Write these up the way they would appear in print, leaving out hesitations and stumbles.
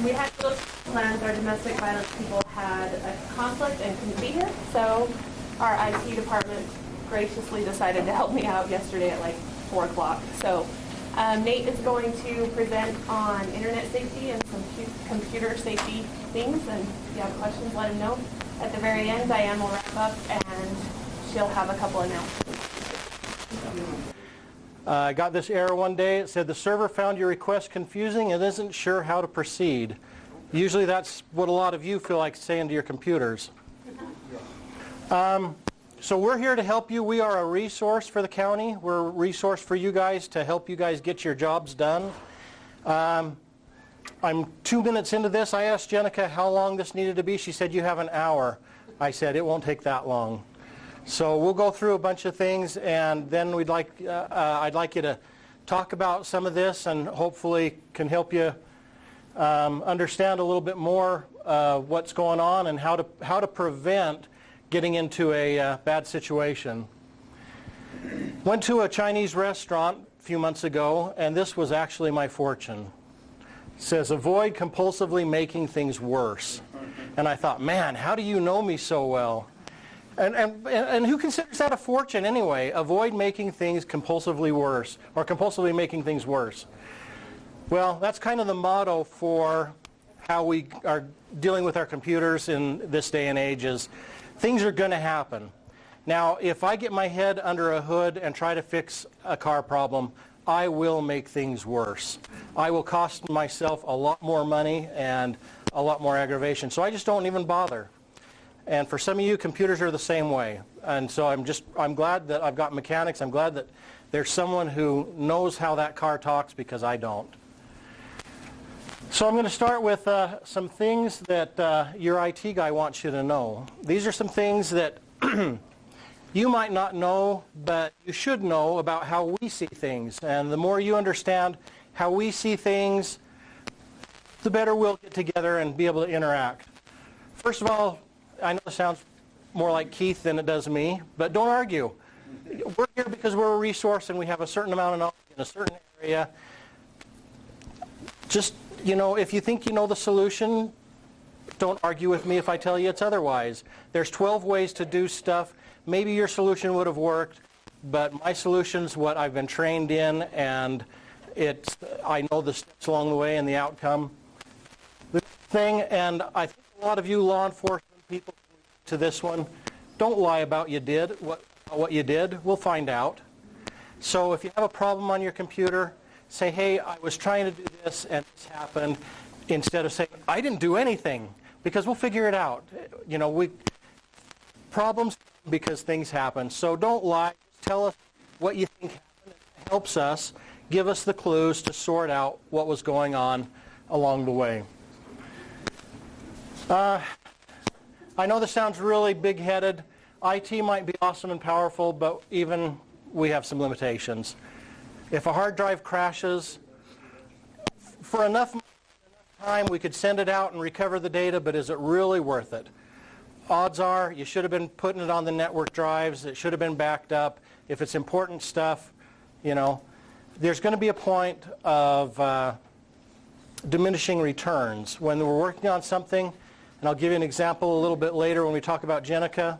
We had to look plans. Our domestic violence people had a conflict and couldn't be here, so our IT department graciously decided to help me out yesterday at like 4 o'clock. So Nate is going to present on internet safety and some computer safety things, and if you have questions, let him know. At the very end, Diane will wrap up, and she'll have a couple announcements. I got this error one day. It said the server found your request confusing and isn't sure how to proceed. Usually that's what a lot of you feel like saying to your computers. So we're here to help you. We are a resource for the county. We're a resource for you guys to help you guys get your jobs done. I'm 2 minutes into this. I asked Jenica how long this needed to be. She said, you have an hour. I said, it won't take that long. So we'll go through a bunch of things, and then I'd like you to talk about some of this, and hopefully can help you understand a little bit more what's going on and how to prevent getting into a bad situation. Went to a Chinese restaurant a few months ago, and this was actually my fortune. It says, avoid compulsively making things worse. And I thought, man, how do you know me so well? And who considers that a fortune anyway? Avoid making things compulsively worse, or compulsively making things worse. Well, that's kind of the motto for how we are dealing with our computers in this day and age is things are going to happen. Now, if I get my head under a hood and try to fix a car problem, I will make things worse. I will cost myself a lot more money and a lot more aggravation. So I just don't even bother. And for some of you, computers are the same way. And so I'm glad that I've got mechanics. I'm glad that there's someone who knows how that car talks, because I don't. So I'm going to start with some things that your IT guy wants you to know. These are some things that you might not know, but you should know about how we see things. And the more you understand how we see things, the better we'll get together and be able to interact. First of all, I know this sounds more like Keith than it does me, but don't argue. We're here because we're a resource and we have a certain amount of knowledge in a certain area. Just, if you think you know the solution, don't argue with me if I tell you it's otherwise. There's 12 ways to do stuff. Maybe your solution would have worked, but my solution's what I've been trained in, and I know the steps along the way and the outcome. The thing, and I think a lot of you law enforcement people to this one, don't lie about what you did. We'll find out. So if you have a problem on your computer, say, hey, I was trying to do this and this happened, instead of saying, I didn't do anything, because we'll figure it out. Problems because things happen. So don't lie. Just tell us what you think happened. It helps us, give us the clues to sort out what was going on along the way. I know this sounds really big-headed. IT might be awesome and powerful, but even we have some limitations. If a hard drive crashes, for enough time we could send it out and recover the data, but is it really worth it? Odds are you should have been putting it on the network drives. It should have been backed up. If it's important stuff, there's going to be a point of diminishing returns. When we're working on something, and I'll give you an example a little bit later when we talk about Jenica,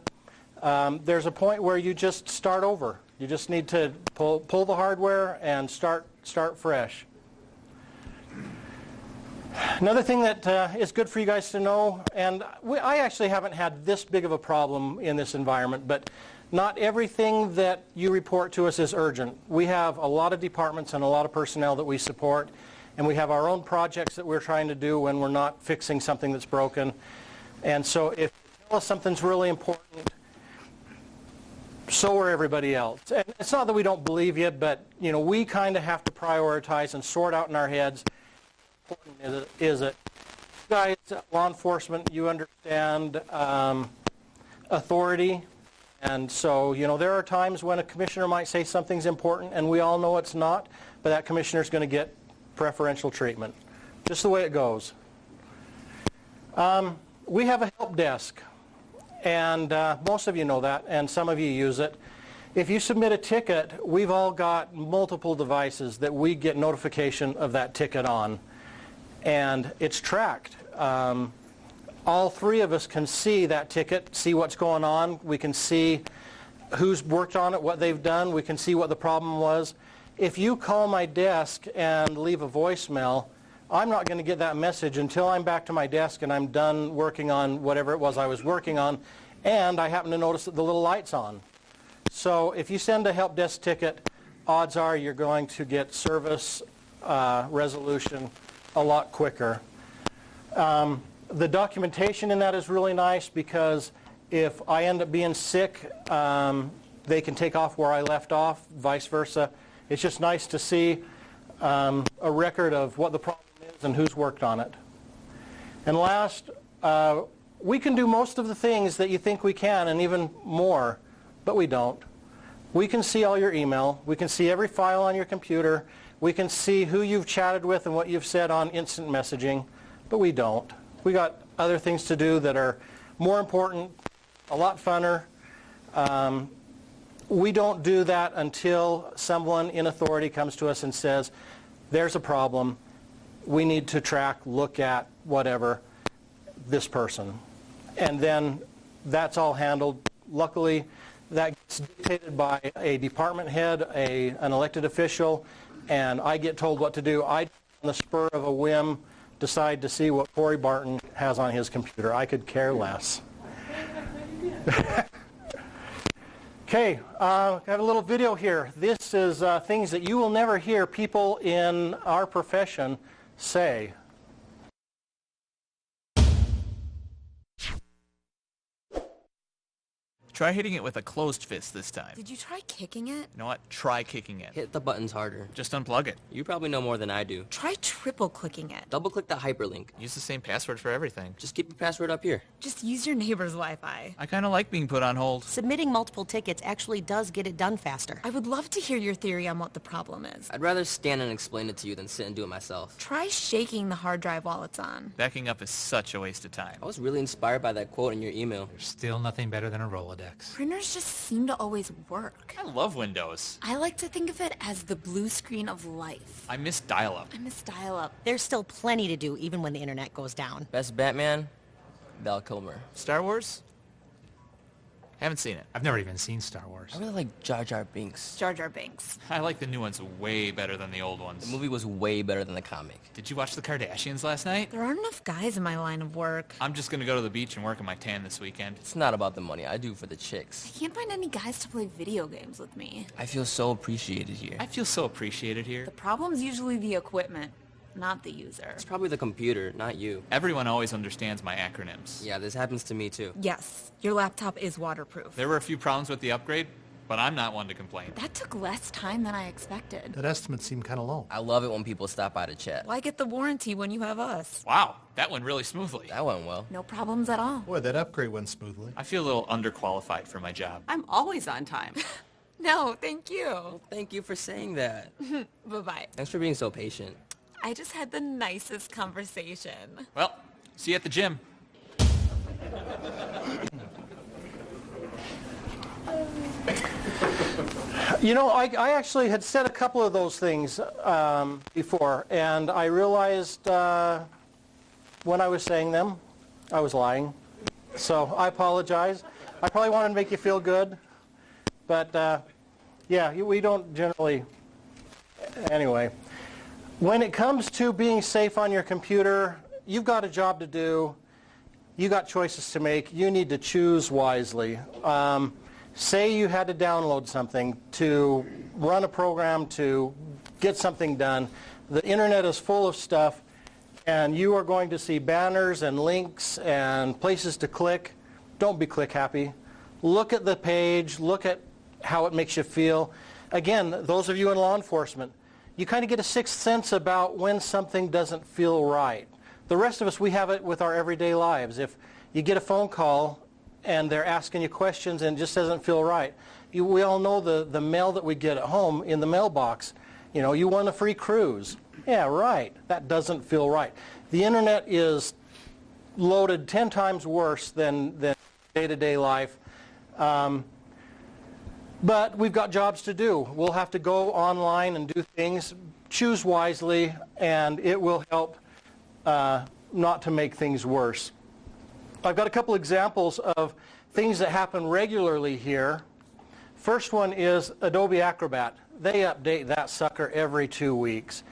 there's a point where you just start over. You just need to pull the hardware and start fresh. Another thing that is good for you guys to know, and I actually haven't had this big of a problem in this environment, but not everything that you report to us is urgent. We have a lot of departments and a lot of personnel that we support, and we have our own projects that we're trying to do when we're not fixing something that's broken. And so if you tell us something's really important, so are everybody else. And it's not that we don't believe you, but we kind of have to prioritize and sort out in our heads how important is it. You guys, law enforcement, you understand authority. And so, there are times when a commissioner might say something's important, and we all know it's not, but that commissioner's going to get preferential treatment. Just the way it goes. We have a help desk, and most of you know that, and some of you use it. If you submit a ticket, we've all got multiple devices that we get notification of that ticket on. and it's tracked. All three of us can see that ticket, see what's going on. We can see who's worked on it, what they've done. We can see what the problem was. If you call my desk and leave a voicemail, I'm not going to get that message until I'm back to my desk and I'm done working on whatever it was I was working on, and I happen to notice that the little light's on. So if you send a help desk ticket, odds are you're going to get service resolution a lot quicker. The documentation in that is really nice because if I end up being sick, they can take off where I left off, vice versa. It's just nice to see a record of what the problem is and who's worked on it. And last, we can do most of the things that you think we can and even more, but we don't. We can see all your email. We can see every file on your computer. We can see who you've chatted with and what you've said on instant messaging, but we don't. We got other things to do that are more important, a lot funner. We don't do that until someone in authority comes to us and says, there's a problem. We need to track, look at, whatever, this person. And then that's all handled. Luckily, that gets dictated by a department head, an elected official, and I get told what to do. I, on the spur of a whim, decide to see what Corey Barton has on his computer. I could care less. Okay, I have a little video here. This is things that you will never hear people in our profession say. Try hitting it with a closed fist this time. Did you try kicking it? You know what? Try kicking it. Hit the buttons harder. Just unplug it. You probably know more than I do. Try triple clicking it. Double-click the hyperlink. Use the same password for everything. Just keep your password up here. Just use your neighbor's Wi-Fi. I kind of like being put on hold. Submitting multiple tickets actually does get it done faster. I would love to hear your theory on what the problem is. I'd rather stand and explain it to you than sit and do it myself. Try shaking the hard drive while it's on. Backing up is such a waste of time. I was really inspired by that quote in your email. There's still nothing better than a Rolodex. Printers just seem to always work. I love Windows. I like to think of it as the blue screen of life. I miss dial-up. I miss dial-up. There's still plenty to do even when the internet goes down. Best Batman? Val Kilmer. Star Wars? Haven't seen it. I've never even seen Star Wars. I really like Jar Jar Binks. Jar Jar Binks. I like the new ones way better than the old ones. The movie was way better than the comic. Did you watch the Kardashians last night? There aren't enough guys in my line of work. I'm just gonna go to the beach and work on my tan this weekend. It's not about the money. I do for the I chicks. can't find any guys to play video games with me. I feel so appreciated here. I feel so appreciated here. The problem's usually the equipment, not the user. It's probably the computer, not you. Everyone always understands my acronyms. Yeah, this happens to me too. Yes, your laptop is waterproof. There were a few problems with the upgrade, but I'm not one to complain. That took less time than I expected. That estimate seemed kind of low. I love it when people stop by to chat. Why get the warranty when you have us? Wow, that went really smoothly. That went well. No problems at all. Boy, that upgrade went smoothly. I feel a little underqualified for my job. I'm always on time. No, thank you. Well, thank you for saying that. Bye-bye. Thanks for being so patient. I just had the nicest conversation. Well, see you at the gym. You know, I actually had said a couple of those things before, and I realized when I was saying them, I was lying. So I apologize. I probably wanted to make you feel good, but yeah, we don't generally. Anyway, when it comes to being safe on your computer, you've got a job to do. You got choices to make. You need to choose wisely. Say you had to download something to run a program to get something done. The internet is full of stuff, and you are going to see banners and links and places to click. Don't be click happy. Look at the page. Look at how it makes you feel. Again, those of you in law enforcement, you kind of get a sixth sense about when something doesn't feel right. The rest of us, we have it with our everyday lives. If you get a phone call and they're asking you questions and it just doesn't feel right. We all know the mail that we get at home in the mailbox. You know, you won a free cruise. Yeah, right. That doesn't feel right. The internet is loaded 10 times worse than day-to-day life. But we've got jobs to do. We'll have to go online and do things. Choose wisely, and it will help not to make things worse. I've got a couple examples of things that happen regularly here. First one is Adobe Acrobat. They update that sucker every 2 weeks.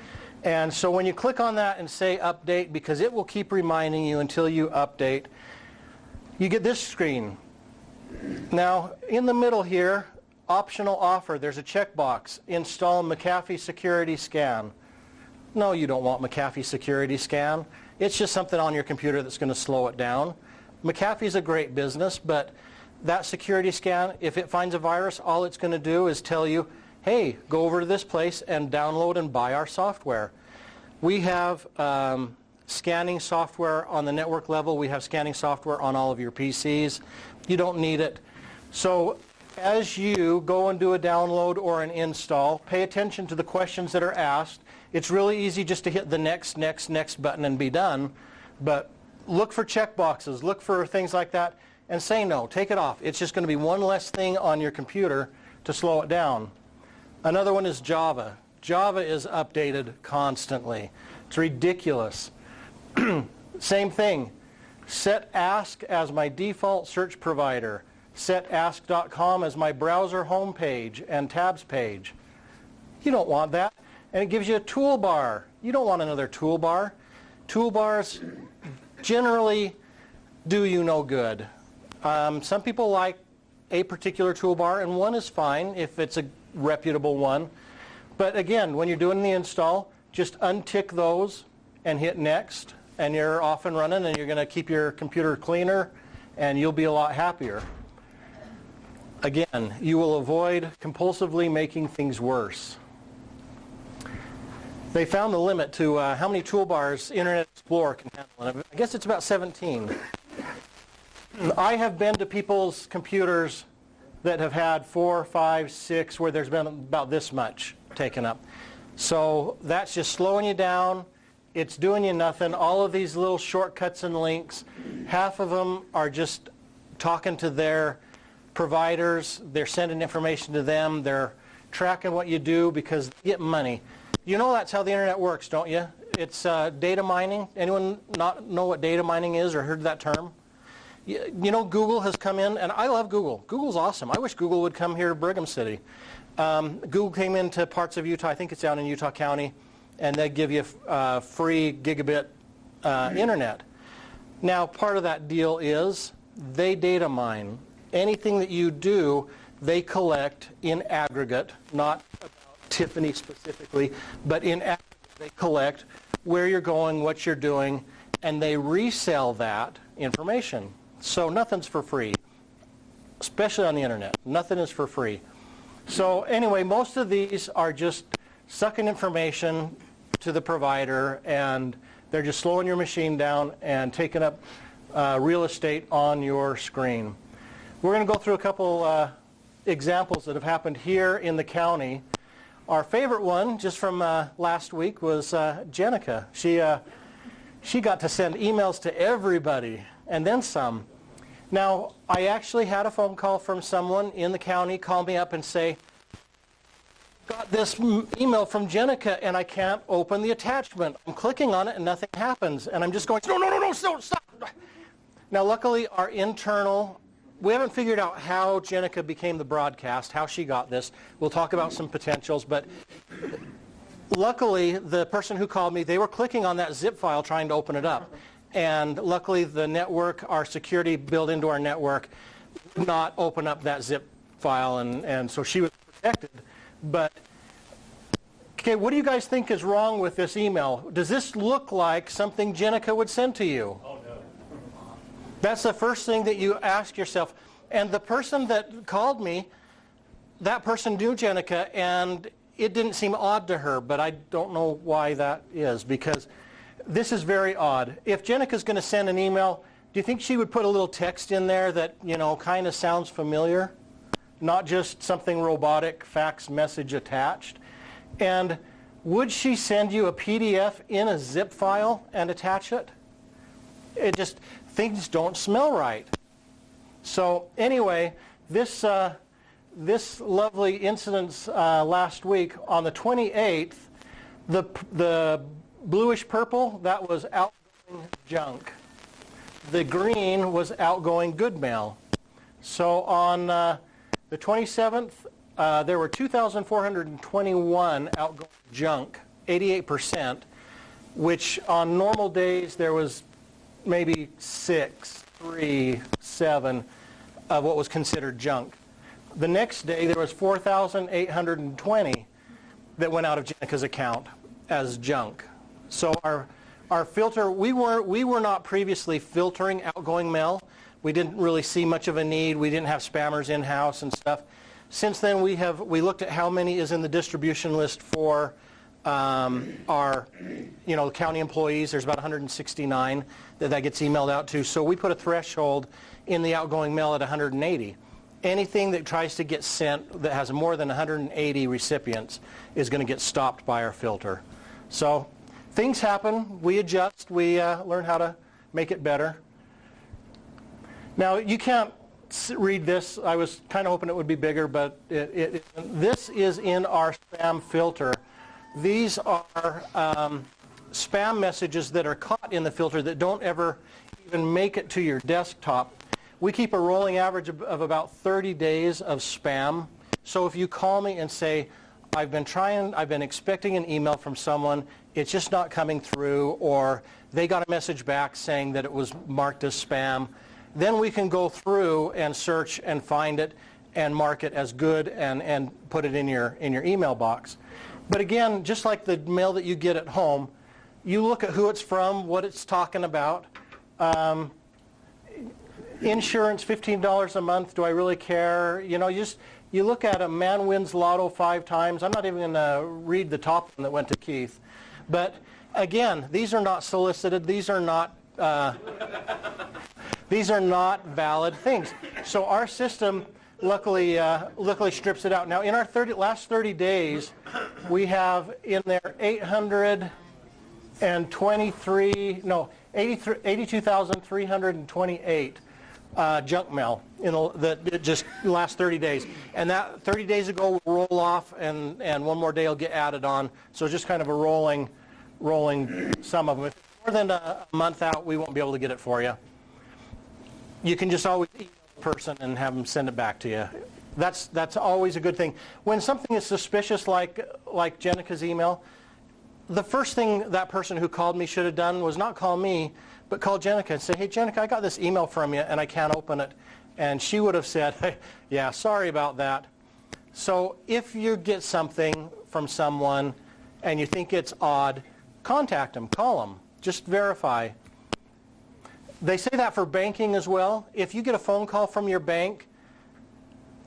And so when you click on that and say update, because it will keep reminding you until you update, you get this screen. Now, in the middle here, optional offer, there's a checkbox, install McAfee Security Scan. No, you don't want McAfee Security Scan. It's just something on your computer that's going to slow it down. McAfee's a great business, but that security scan, if it finds a virus, all it's going to do is tell you, hey, go over to this place and download and buy our software. We have scanning software on the network level. We have scanning software on all of your PCs. You don't need it. So as you go and do a download or an install, pay attention to the questions that are asked. It's really easy just to hit the next button and be done. But look for checkboxes, look for things like that, and say no, take it off. It's just going to be one less thing on your computer to slow it down. Another one is Java. Java is updated constantly. It's ridiculous. Same thing. Set Ask as my default search provider. Set ask.com as my browser homepage and tabs page. You don't want that. And it gives you a toolbar. You don't want another toolbar. Toolbars generally do you no good. Some people like a particular toolbar, and one is fine if it's a reputable one. But again, when you're doing the install, just untick those and hit next, and you're off and running, and you're going to keep your computer cleaner, and you'll be a lot happier. Again, you will avoid compulsively making things worse. They found the limit to how many toolbars Internet Explorer can handle. I guess it's about 17. I have been to people's computers that have had 4, 5, 6, where there's been about this much taken up. So that's just slowing you down. It's doing you nothing. All of these little shortcuts and links, half of them are just talking to their providers. They're sending information to them. They're tracking what you do because they get money. You know that's how the internet works, don't you? It's data mining. Anyone not know what data mining is or heard that term? You know, Google has come in, and I love Google. Google's awesome. I wish Google would come here to Brigham City. Google came into parts of Utah, I think it's down in Utah County, and they give you free gigabit internet. Now, part of that deal is they data mine. Anything that you do, they collect in aggregate, not about Tiffany specifically, but in aggregate they collect where you're going, what you're doing, and they resell that information. So nothing's for free, especially on the internet. Nothing is for free. So anyway, most of these are just sucking information to the provider, and they're just slowing your machine down and taking up real estate on your screen. We're going to go through a couple examples that have happened here in the county. Our favorite one, just from last week, was Jenica. She got to send emails to everybody, and then some. Now, I actually had a phone call from someone in the county call me up and say, got this email from Jenica, and I can't open the attachment. I'm clicking on it, and nothing happens. And I'm just going, no, stop. Now, luckily, our internal, we haven't figured out how Jenica became the broadcast, how she got this. We'll talk about some potentials, but luckily, the person who called me, they were clicking on that zip file trying to open it up. And luckily, the network, our security built into our network, would not open up that zip file, and so she was protected. But, okay, what do you guys think is wrong with this email? Does this look like something Jenica would send to you? Oh, no. That's the first thing that you ask yourself. And the person that called me, that person knew Jenica, and it didn't seem odd to her, but I don't know why that is, because this is very odd. If Jenica's going to send an email, do you think she would put a little text in there that, you know, kind of sounds familiar? Not just something robotic, fax message attached. And would she send you a PDF in a zip file and attach it? It just, things don't smell right. So anyway, this lovely incident last week on the 28th, the bluish purple, that was outgoing junk. The green was outgoing good mail. So on the 27th, there were 2,421 outgoing junk, 88%, which on normal days there was maybe 6, 3, 7 of what was considered junk. The next day there was 4,820 that went out of Jenica's account as junk. So our filter, we were not previously filtering outgoing mail. We didn't really see much of a need. We didn't have spammers in-house and stuff. Since then, we looked at how many is in the distribution list for our, county employees. There's about 169 that gets emailed out to. So we put a threshold in the outgoing mail at 180. Anything that tries to get sent that has more than 180 recipients is going to get stopped by our filter. So things happen. We adjust. We learn how to make it better. Now, you can't read this. I was kind of hoping it would be bigger, but this is in our spam filter. These are spam messages that are caught in the filter that don't ever even make it to your desktop. We keep a rolling average of about 30 days of spam. So if you call me and say, I've been expecting an email from someone, it's just not coming through, or they got a message back saying that it was marked as spam, then we can go through and search and find it and mark it as good and put it in your email box. But again, just like the mail that you get at home, you look at who it's from, what it's talking about. Insurance, $15 a month, do I really care? You look at a man wins lotto 5 times. I'm not even going to read the top one that went to Keith. But again, these are not solicited. These are not valid things. So our system luckily strips it out. Now in our last 30 days, we have in there 82,328 junk mail that just last 30 days. And that 30 days ago will roll off and one more day will get added on. So it's just kind of a rolling sum of them. If it's more than a month out, we won't be able to get it for you. You can just always email the person and have them send it back to you. That's always a good thing. When something is suspicious like Jenica's email, the first thing that person who called me should have done was not call me, but call Jenica and say, hey, Jenica, I got this email from you and I can't open it. And she would have said, hey, yeah, sorry about that. So if you get something from someone and you think it's odd, contact them, call them, just verify. They say that for banking as well. If you get a phone call from your bank,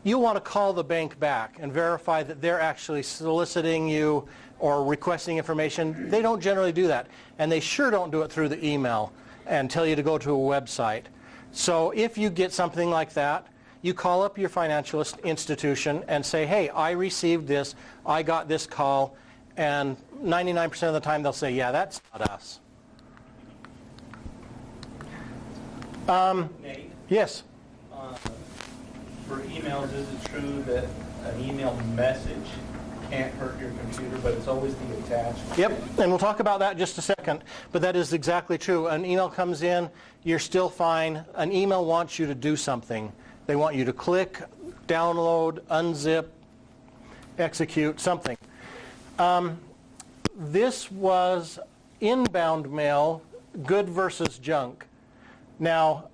you'll want to call the bank back and verify that they're actually soliciting you or requesting information. They don't generally do that. And they sure don't do it through the email and tell you to go to a website. So if you get something like that, you call up your financial institution and say, hey, I received this, I got this call, and 99% of the time they'll say, yeah, that's not us. Nate, Yes. for emails, is it true that an email message can't hurt your computer, but it's always the attachment? Yep, and we'll talk about that in just a second, but that is exactly true. An email comes in, you're still fine. An email wants you to do something. They want you to click, download, unzip, execute, something. This was inbound mail, good versus junk. Now,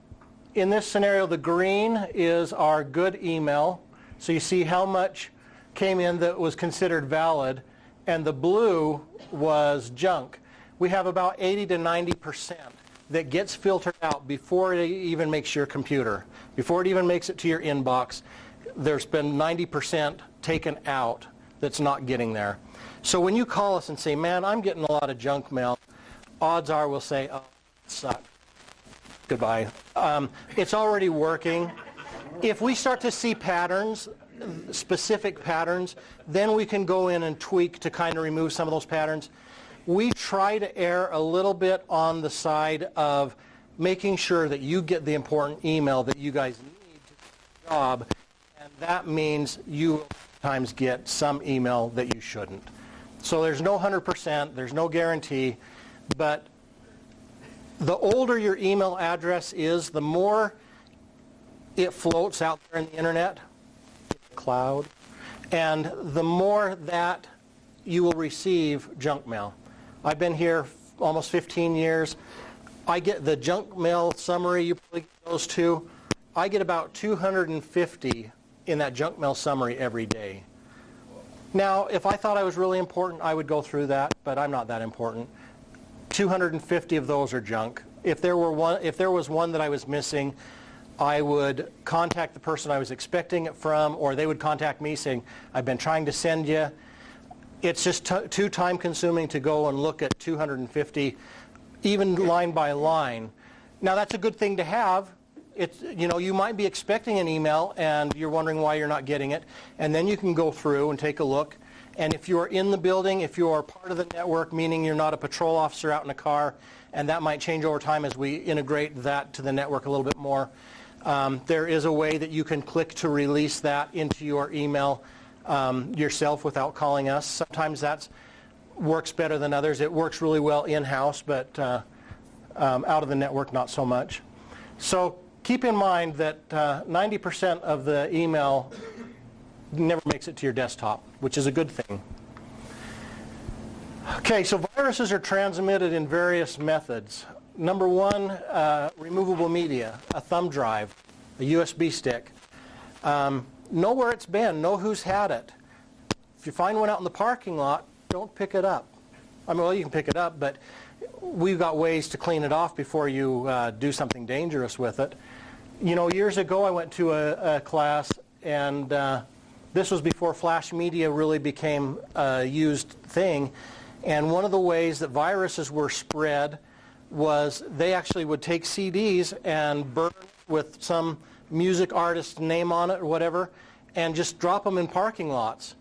in this scenario, the green is our good email. So you see how much came in that was considered valid, and the blue was junk. We have about 80 to 90% that gets filtered out before it even makes your computer. Before it even makes it to your inbox, there's been 90% taken out that's not getting there. So when you call us and say, man, I'm getting a lot of junk mail, odds are we'll say, oh, it sucks. Goodbye. It's already working. If we start to see patterns, specific patterns, then we can go in and tweak to kind of remove some of those patterns. We try to err a little bit on the side of making sure that you get the important email that you guys need to do your job, and that means you sometimes get some email that you shouldn't. So there's no 100%, there's no guarantee, but The older your email address is, the more it floats out there in the internet, cloud, and the more that you will receive junk mail. I've been here almost 15 years. I get the junk mail summary, you probably get those too. I get about 250 in that junk mail summary every day. Now, if I thought I was really important, I would go through that, but I'm not that important. 250 of those are junk. If there was one that I was missing, I would contact the person I was expecting it from, or they would contact me saying, I've been trying to send you. It's just too time consuming to go and look at 250, even line by line. Now that's a good thing to have. It's, you know, you might be expecting an email and you're wondering why you're not getting it, and then you can go through and take a look. And if you're in the building, if you're part of the network, meaning you're not a patrol officer out in a car, and that might change over time as we integrate that to the network a little bit more, there is a way that you can click to release that into your email yourself without calling us. Sometimes that works better than others. It works really well in-house, but out of the network, not so much. So keep in mind that 90% of the email never makes it to your desktop, which is a good thing. Okay, so viruses are transmitted in various methods. Number one, removable media, a thumb drive, a USB stick. Know where it's been, know who's had it. If you find one out in the parking lot, don't pick it up. I mean, well, you can pick it up, but we've got ways to clean it off before you do something dangerous with it. You know, years ago I went to a class, and this was before flash media really became a used thing. And one of the ways that viruses were spread was they actually would take CDs and burn with some music artist's name on it or whatever, and just drop them in parking lots.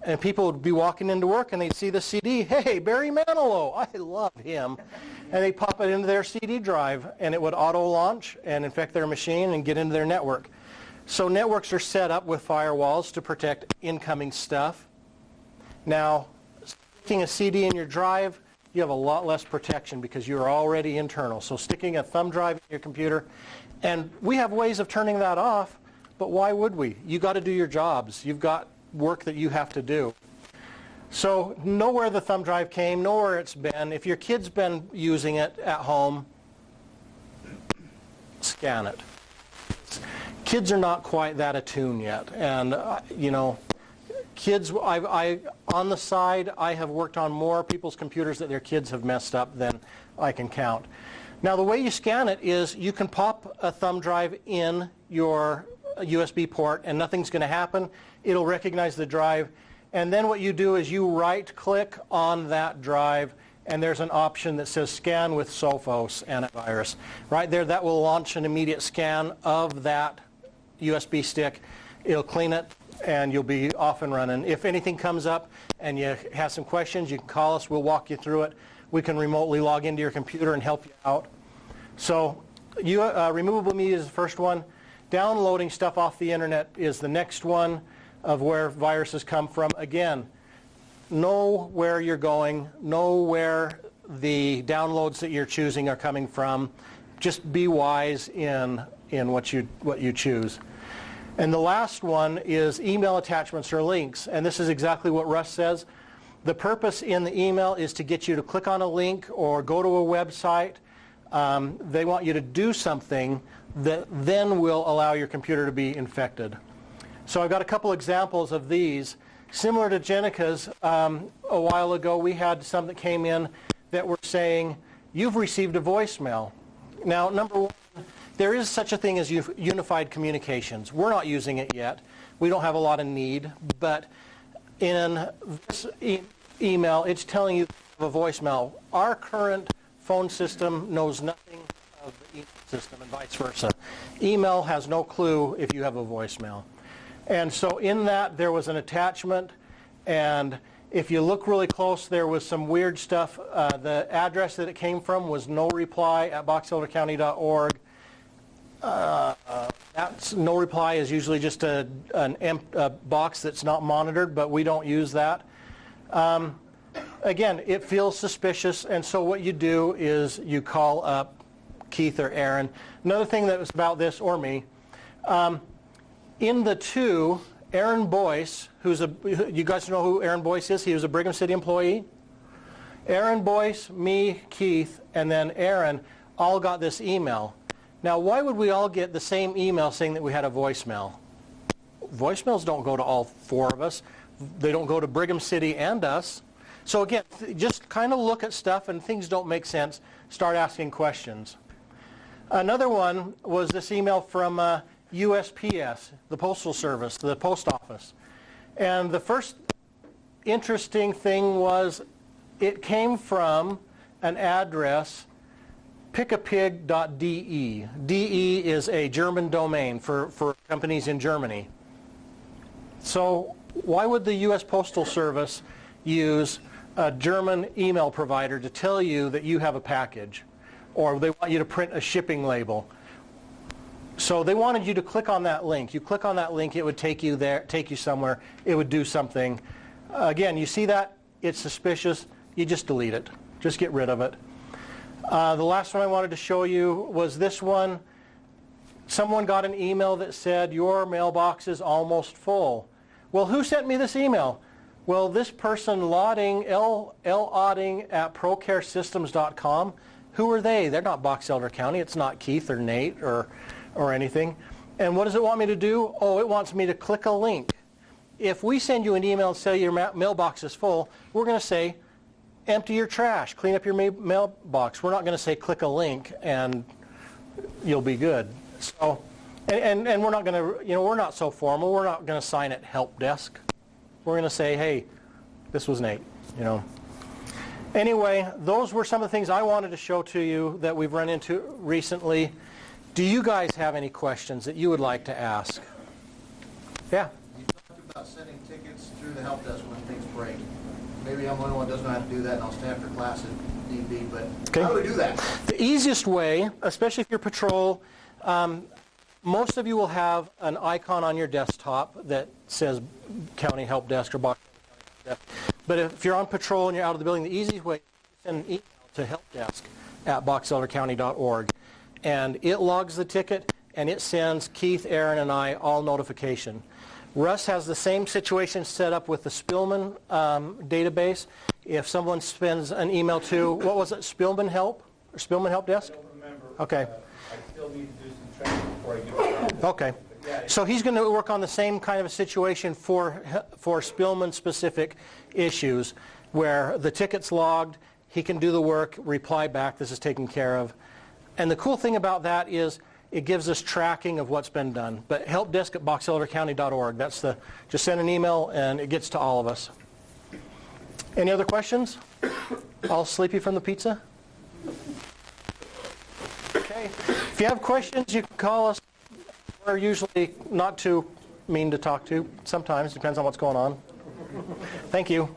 And people would be walking into work and they'd see the CD, hey, Barry Manilow, I love him. And they'd pop it into their CD drive, and it would auto-launch and infect their machine and get into their network. So networks are set up with firewalls to protect incoming stuff. Now, sticking a CD in your drive, you have a lot less protection because you're already internal. So sticking a thumb drive in your computer, and we have ways of turning that off, but why would we? You got to do your jobs. You've got work that you have to do. So know where the thumb drive came, know where it's been. If your kid's been using it at home, scan it. Kids are not quite that attuned yet, and you know, kids, on the side, I have worked on more people's computers that their kids have messed up than I can count. Now, the way you scan it is you can pop a thumb drive in your USB port and nothing's going to happen. It'll recognize the drive, and then what you do is you right-click on that drive, and there's an option that says Scan with Sophos Antivirus. Right there, that will launch an immediate scan of that USB stick. It'll clean it, and you'll be off and running. If anything comes up and you have some questions, you can call us. We'll walk you through it. We can remotely log into your computer and help you out. So removable media is the first one. Downloading stuff off the internet is the next one of where viruses come from. Again, know where you're going, know where the downloads that you're choosing are coming from. Just be wise in what you choose. And the last one is email attachments or links, and this is exactly what Russ says. The purpose in the email is to get you to click on a link or go to a website. They want you to do something that then will allow your computer to be infected. So I've got a couple examples of these. Similar to Jenica's, a while ago we had some that came in that were saying, you've received a voicemail. Now, number one, there is such a thing as unified communications. We're not using it yet. We don't have a lot of need, but in this email, it's telling you a voicemail. Our current phone system knows nothing of the email system and vice versa. Email has no clue if you have a voicemail. And so in that, there was an attachment, and if you look really close, there was some weird stuff. The address that it came from was noreply@boxeldercounty.org. That's no reply is usually just a box that's not monitored, but we don't use that. again, it feels suspicious, and so what you do is you call up Keith or Aaron. Another thing that was about this, or me, in the two, Aaron Boyce, you guys know who Aaron Boyce is? He was a Brigham City employee. Aaron Boyce, me, Keith, and then Aaron all got this email. Now, why would we all get the same email saying that we had a voicemail? Voicemails don't go to all four of us. They don't go to Brigham City and us. So again, just kind of look at stuff, and things don't make sense, start asking questions. Another one was this email from USPS, the Postal Service, the post office. And the first interesting thing was it came from an address, pickapig.de. DE is a German domain for companies in Germany. So why would the U.S. Postal Service use a German email provider to tell you that you have a package, or they want you to print a shipping label? So they wanted you to click on that link. You click on that link, it would take you there, take you somewhere. It would do something. Again, you see that? It's suspicious. You just delete it. Just get rid of it. The last one I wanted to show you was this one. Someone got an email that said, your mailbox is almost full. Well, who sent me this email? Well, this person, Lodding, Lodding at procaresystems.com. Who are they? They're not Box Elder County. It's not Keith or Nate or anything. And what does it want me to do? Oh, it wants me to click a link. If we send you an email and say your mailbox is full, we're going to say, empty your trash, clean up your mailbox. We're not going to say click a link and you'll be good. So, and we're not going to, we're not so formal. We're not going to sign it help desk. We're going to say, hey, this was Nate, Anyway, those were some of the things I wanted to show to you that we've run into recently. Do you guys have any questions that you would like to ask? Yeah? You talked about sending tickets through the help desk when things break. Maybe I'm the only one that doesn't know how to do that, and I'll stand for class if need be, but okay. How do we do that? The easiest way, especially if you're patrol, most of you will have an icon on your desktop that says County Help Desk or Box Elder County Help Desk. But if you're on patrol and you're out of the building, the easiest way is to send an email to helpdesk@boxeldercounty.org. And it logs the ticket, and it sends Keith, Aaron, and I all notification. Russ has the same situation set up with the Spillman database. If someone sends an email to, what was it, Spillman Help? Or Spillman Help Desk? I don't remember. Okay. I still need to do some training before I get it. Okay. So he's going to work on the same kind of a situation for Spillman-specific issues where the ticket's logged, he can do the work, reply back, this is taken care of. And the cool thing about that is it gives us tracking of what's been done. But helpdesk@boxeldercounty.org, that's just send an email and it gets to all of us. Any other questions? All sleepy from the pizza? Okay. If you have questions, you can call us. We're usually not too mean to talk to. Sometimes, depends on what's going on. Thank you.